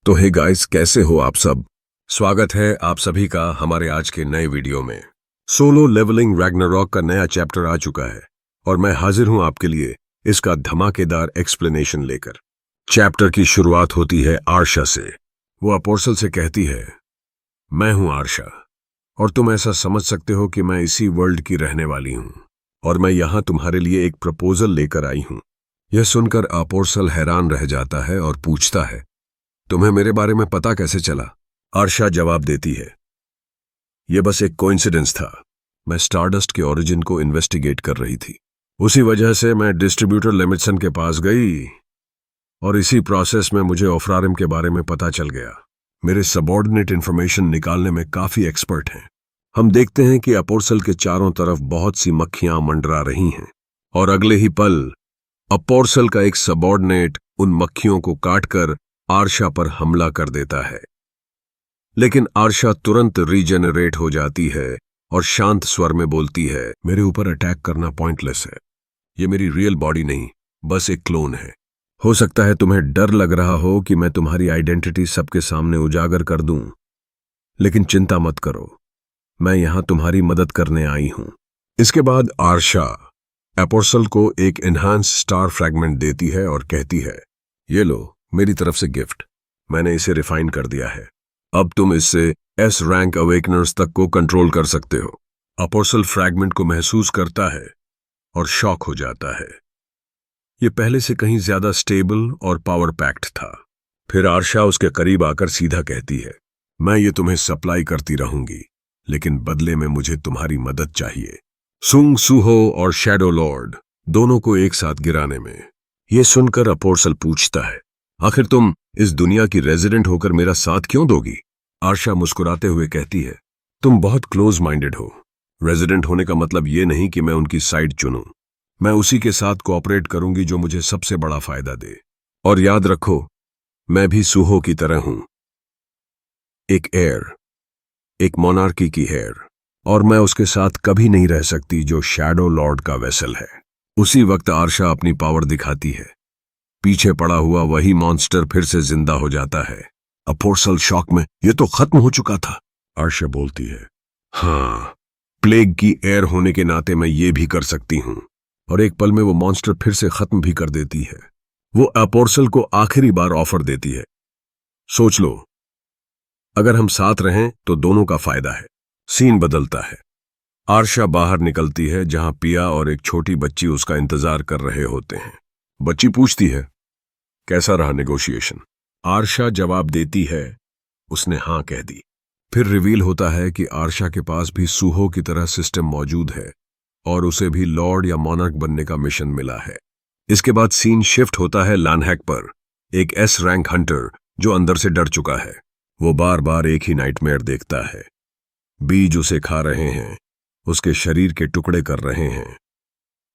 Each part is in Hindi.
तो हे गाइस, कैसे हो आप सब। स्वागत है आप सभी का हमारे आज के नए वीडियो में। सोलो लेवलिंग रैग्नारॉक का नया चैप्टर आ चुका है और मैं हाजिर हूं आपके लिए इसका धमाकेदार एक्सप्लेनेशन लेकर। चैप्टर की शुरुआत होती है आर्शा से। वो अपोर्सल से कहती है, मैं हूं आर्शा और तुम ऐसा समझ सकते हो कि मैं इसी वर्ल्ड की रहने वाली हूं और मैं यहां तुम्हारे लिए एक प्रपोजल लेकर आई हूं। यह सुनकर अपोर्सल हैरान रह जाता है और पूछता है, तुम्हें मेरे बारे में पता कैसे चला? आर्शा जवाब देती है, यह बस एक कोइंसिडेंस था। मैं स्टारडस्ट के ओरिजिन को इन्वेस्टिगेट कर रही थी। उसी वजह से मैं डिस्ट्रीब्यूटर लिमिटसन के पास गई और इसी प्रोसेस में मुझे ओफ्रारिम के बारे में पता चल गया। मेरे सबऑर्डिनेट इंफॉर्मेशन निकालने में काफी एक्सपर्ट हैं। हम देखते हैं कि अपोर्सल के चारों तरफ बहुत सी मक्खियां मंडरा रही हैं और अगले ही पल अपोर्सल का एक सबऑर्डिनेट उन मक्खियों को काटकर आर्शा पर हमला कर देता है। लेकिन आर्शा तुरंत रीजेनरेट हो जाती है और शांत स्वर में बोलती है, मेरे ऊपर अटैक करना पॉइंटलेस है। ये मेरी रियल बॉडी नहीं, बस एक क्लोन है। हो सकता है तुम्हें डर लग रहा हो कि मैं तुम्हारी आइडेंटिटी सबके सामने उजागर कर दूं, लेकिन चिंता मत करो, मैं यहां तुम्हारी मदद करने आई हूं। इसके बाद आर्शा अपोर्सल को एक एनहांस स्टार फ्रैगमेंट देती है और कहती है, ये लो मेरी तरफ से गिफ्ट। मैंने इसे रिफाइन कर दिया है। अब तुम इससे एस रैंक अवेकनर्स तक को कंट्रोल कर सकते हो। अपोर्सल फ्रैगमेंट को महसूस करता है और शॉक हो जाता है। यह पहले से कहीं ज्यादा स्टेबल और पावर पैक्ड था। फिर आर्शा उसके करीब आकर सीधा कहती है, मैं ये तुम्हें सप्लाई करती रहूंगी, लेकिन बदले में मुझे तुम्हारी मदद चाहिए, सुंग सुहो और शैडो लॉर्ड दोनों को एक साथ गिराने में। यह सुनकर अपोर्सल पूछता है, आखिर तुम इस दुनिया की रेजिडेंट होकर मेरा साथ क्यों दोगी? आर्शा मुस्कुराते हुए कहती है, तुम बहुत क्लोज माइंडेड हो। रेजिडेंट होने का मतलब ये नहीं कि मैं उनकी साइड चुनूं। मैं उसी के साथ कोऑपरेट करूंगी जो मुझे सबसे बड़ा फायदा दे। और याद रखो, मैं भी सुहो की तरह हूं, एक एयर, एक मोनार्की की हेयर, और मैं उसके साथ कभी नहीं रह सकती जो शैडो लॉर्ड का वेसल है। उसी वक्त आर्शा अपनी पावर दिखाती है। पीछे पड़ा हुआ वही मॉन्स्टर फिर से जिंदा हो जाता है। अपोर्सल शॉक में, ये तो खत्म हो चुका था। आर्शा बोलती है, हाँ, प्लेग की एयर होने के नाते मैं ये भी कर सकती हूं। और एक पल में वो मॉन्स्टर फिर से खत्म भी कर देती है। वो अपोर्सल को आखिरी बार ऑफर देती है, सोच लो, अगर हम साथ रहें तो दोनों का फायदा है। सीन बदलता है। आर्शा बाहर निकलती है जहां पिया और एक छोटी बच्ची उसका इंतजार कर रहे होते हैं। बच्ची पूछती है, कैसा रहा नेगोशिएशन? आर्शा जवाब देती है, उसने हां कह दी। फिर रिवील होता है कि आर्शा के पास भी सुहो की तरह सिस्टम मौजूद है और उसे भी लॉर्ड या मॉनर्क बनने का मिशन मिला है। इसके बाद सीन शिफ्ट होता है लानहैक पर। एक एस रैंक हंटर जो अंदर से डर चुका है, वो बार बार एक ही नाइटमेयर देखता है। बीज उसे खा रहे हैं, उसके शरीर के टुकड़े कर रहे हैं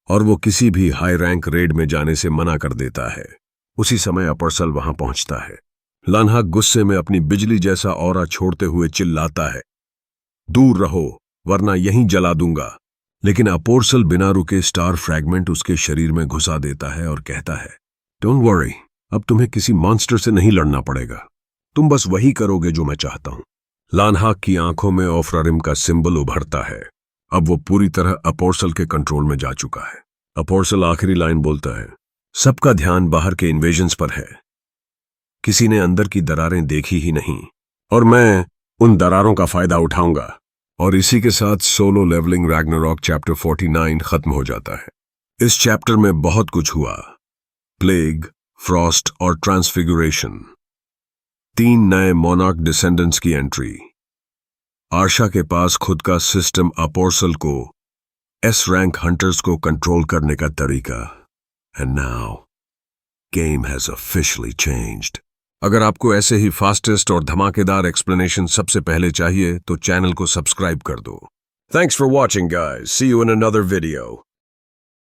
और वो किसी भी हाई रैंक रेड में जाने से मना कर देता है। उसी समय अपोर्सल वहां पहुंचता है। लानहैक गुस्से में अपनी बिजली जैसा ऑरा छोड़ते हुए चिल्लाता है, दूर रहो वरना यहीं जला दूंगा। लेकिन अपोर्सल बिना रुके स्टार फ्रैगमेंट उसके शरीर में घुसा देता है और कहता है, डोंट वरी, अब तुम्हें किसी मॉन्स्टर से नहीं लड़ना पड़ेगा, तुम बस वही करोगे जो मैं चाहता हूं। लानहैक की आंखों में ओफ्रारिम का सिंबल उभरता है। अब वो पूरी तरह अपोर्सल के कंट्रोल में जा चुका है। अपोर्सल आखिरी लाइन बोलता है, सबका ध्यान बाहर के इन्वेजन्स पर है, किसी ने अंदर की दरारें देखी ही नहीं और मैं उन दरारों का फायदा उठाऊंगा। और इसी के साथ सोलो लेवलिंग रैग्नारॉक चैप्टर 49 खत्म हो जाता है। इस चैप्टर में बहुत कुछ हुआ, प्लेग, फ्रॉस्ट और ट्रांसफिगुरेशन, 3 नए मोनार्क डिसेंडेंट्स की एंट्री, आर्शा के पास खुद का सिस्टम, अपोर्सल को एस रैंक हंटर्स को कंट्रोल करने का तरीका। And now game has officially changed. अगर आपको ऐसे ही फास्टेस्ट और धमाकेदार एक्सप्लेनेशन सबसे पहले चाहिए तो चैनल को सब्सक्राइब कर दो। Thanks for watching guys, see you in another video.